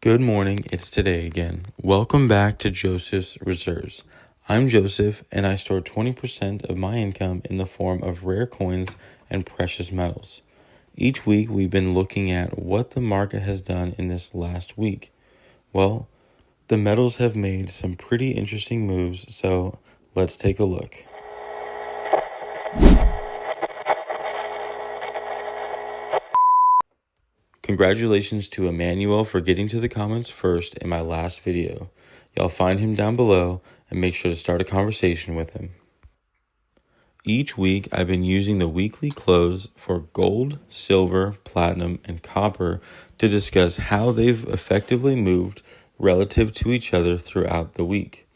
Good morning, it's today again. Welcome back to Joseph's Reserves. I'm Joseph, and I store 20% of my income in the form of rare coins and precious metals. Each week, we've been looking at what the market has done in this last week. Well, the metals have made some pretty interesting moves, so let's take a look. Congratulations to Emmanuel for getting to the comments first in my last video. Y'all find him down below and make sure to start a conversation with him. Each week, I've been using the weekly close for gold, silver, platinum, and copper to discuss how they've effectively moved relative to each other throughout the week.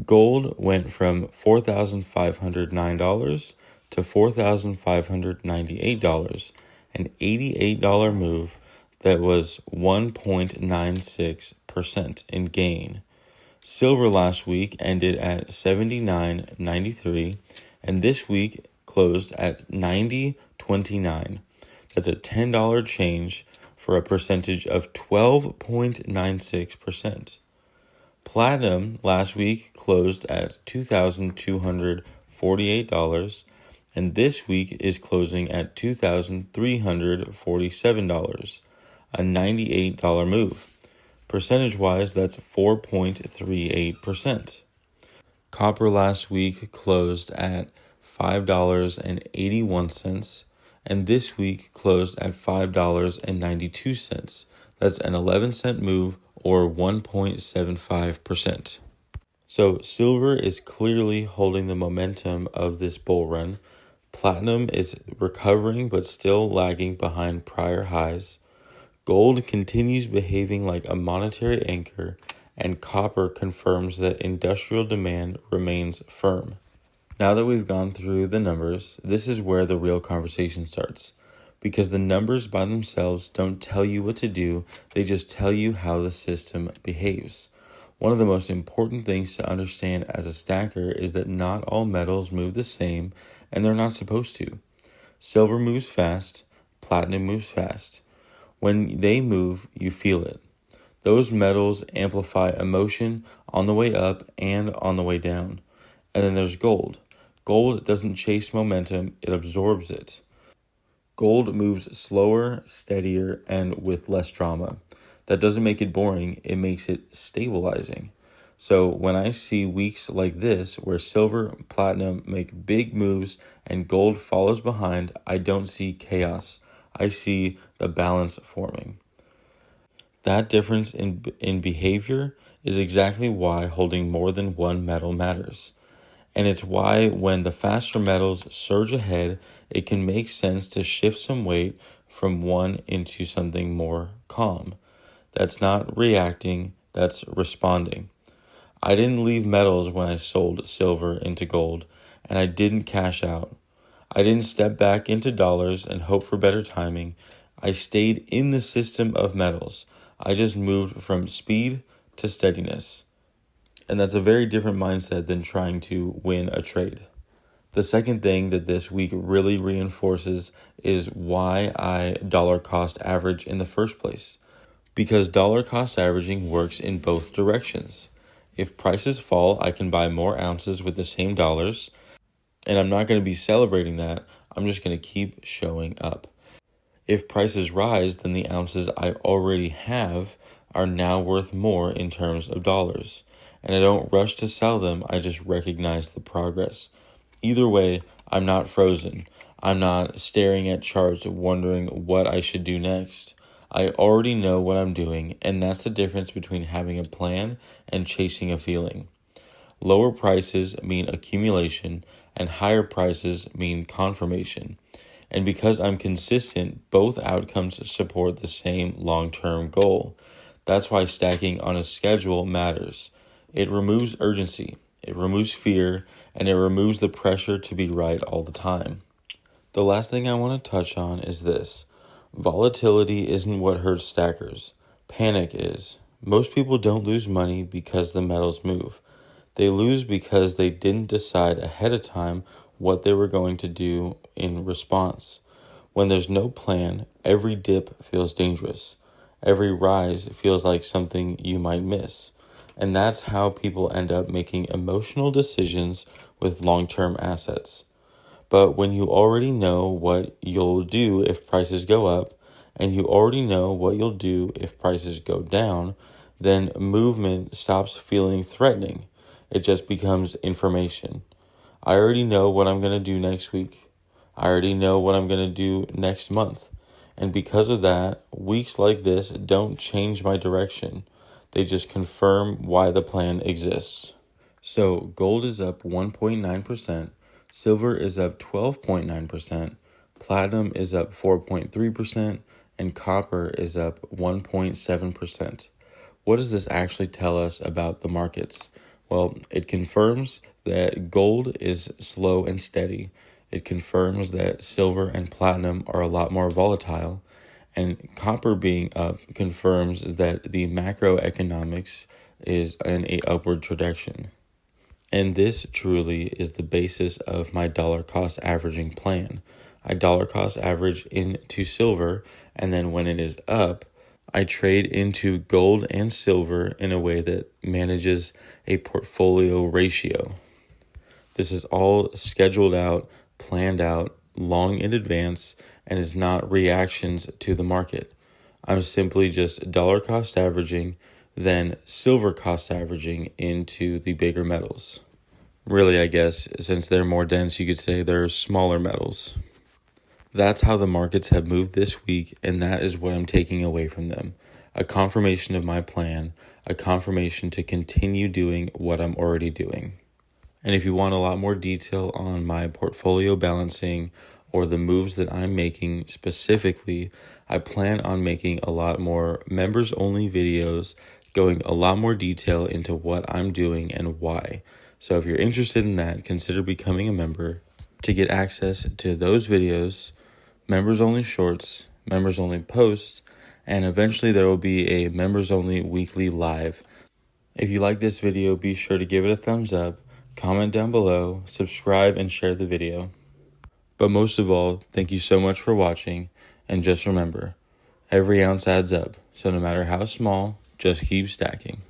Gold went from $4,509 to $4,598, an $88 move that was 1.96% in gain. Silver last week ended at $79.93, and this week closed at $90.29. That's a $10 change for a percentage of 12.96%. Platinum last week closed at $2,248, and this week is closing at $2,347, a $98 move. Percentage-wise, that's 4.38%. Copper last week closed at $5.81, and this week closed at $5.92. That's an 11-cent move, or 1.75%. So silver is clearly holding the momentum of this bull run. Platinum is recovering but still lagging behind prior highs. Gold continues behaving like a monetary anchor, and copper confirms that industrial demand remains firm. Now that we've gone through the numbers, this is where the real conversation starts. Because the numbers by themselves don't tell you what to do, they just tell you how the system behaves. One of the most important things to understand as a stacker is that not all metals move the same, and they're not supposed to. Silver moves fast, platinum moves fast. When they move, you feel it. Those metals amplify emotion on the way up and on the way down. And then there's gold. Gold doesn't chase momentum, it absorbs it. Gold moves slower, steadier, and with less drama. That doesn't make it boring, it makes it stabilizing. So when I see weeks like this, where silver and platinum make big moves and gold follows behind, I don't see chaos. I see the balance forming. That difference in behavior is exactly why holding more than one metal matters. And it's why when the faster metals surge ahead, it can make sense to shift some weight from one into something more calm. That's not reacting, that's responding. I didn't leave metals when I sold silver into gold, and I didn't cash out. I didn't step back into dollars and hope for better timing. I stayed in the system of metals. I just moved from speed to steadiness. And that's a very different mindset than trying to win a trade. The second thing that this week really reinforces is why I dollar cost average in the first place. Because dollar cost averaging works in both directions. If prices fall, I can buy more ounces with the same dollars, and I'm not going to be celebrating that. I'm just going to keep showing up. If prices rise, then the ounces I already have are now worth more in terms of dollars. And I don't rush to sell them, I just recognize the progress. Either way, I'm not frozen. I'm not staring at charts wondering what I should do next. I already know what I'm doing, and that's the difference between having a plan and chasing a feeling. Lower prices mean accumulation, and higher prices mean confirmation. And because I'm consistent, both outcomes support the same long-term goal. That's why stacking on a schedule matters. It removes urgency, it removes fear, and it removes the pressure to be right all the time. The last thing I want to touch on is this. Volatility isn't what hurts stackers. Panic is. Most people don't lose money because the metals move. They lose because they didn't decide ahead of time what they were going to do in response. When there's no plan, every dip feels dangerous. Every rise feels like something you might miss. And that's how people end up making emotional decisions with long-term assets. But when you already know what you'll do if prices go up, and you already know what you'll do if prices go down, then movement stops feeling threatening. It just becomes information. I already know what I'm going to do next week. I already know what I'm going to do next month. And because of that, weeks like this don't change my direction. They just confirm why the plan exists. So gold is up 1.9%, silver is up 12.9%, platinum is up 4.3%, and copper is up 1.7%. What does this actually tell us about the markets? Well, it confirms that gold is slow and steady. It confirms that silver and platinum are a lot more volatile. And copper being up confirms that the macroeconomics is in a upward trajectory. And this truly is the basis of my dollar cost averaging plan. I dollar cost average into silver, and then when it is up, I trade into gold and silver in a way that manages a portfolio ratio. This is all scheduled out, planned out, long in advance, and is not reactions to the market. I'm simply just dollar cost averaging, then silver cost averaging into the bigger metals. Really, I guess, since they're more dense, you could say they're smaller metals. That's how the markets have moved this week, and that is what I'm taking away from them. A confirmation of my plan, a confirmation to continue doing what I'm already doing. And if you want a lot more detail on my portfolio balancing or the moves that I'm making specifically, I plan on making a lot more members only videos going a lot more detail into what I'm doing and why. So if you're interested in that, consider becoming a member to get access to those videos, members only shorts, members only posts, and eventually there will be a members only weekly live. If you like this video, be sure to give it a thumbs up, comment down below, subscribe, and share the video. But most of all, thank you so much for watching, and just remember, every ounce adds up, so no matter how small, just keep stacking.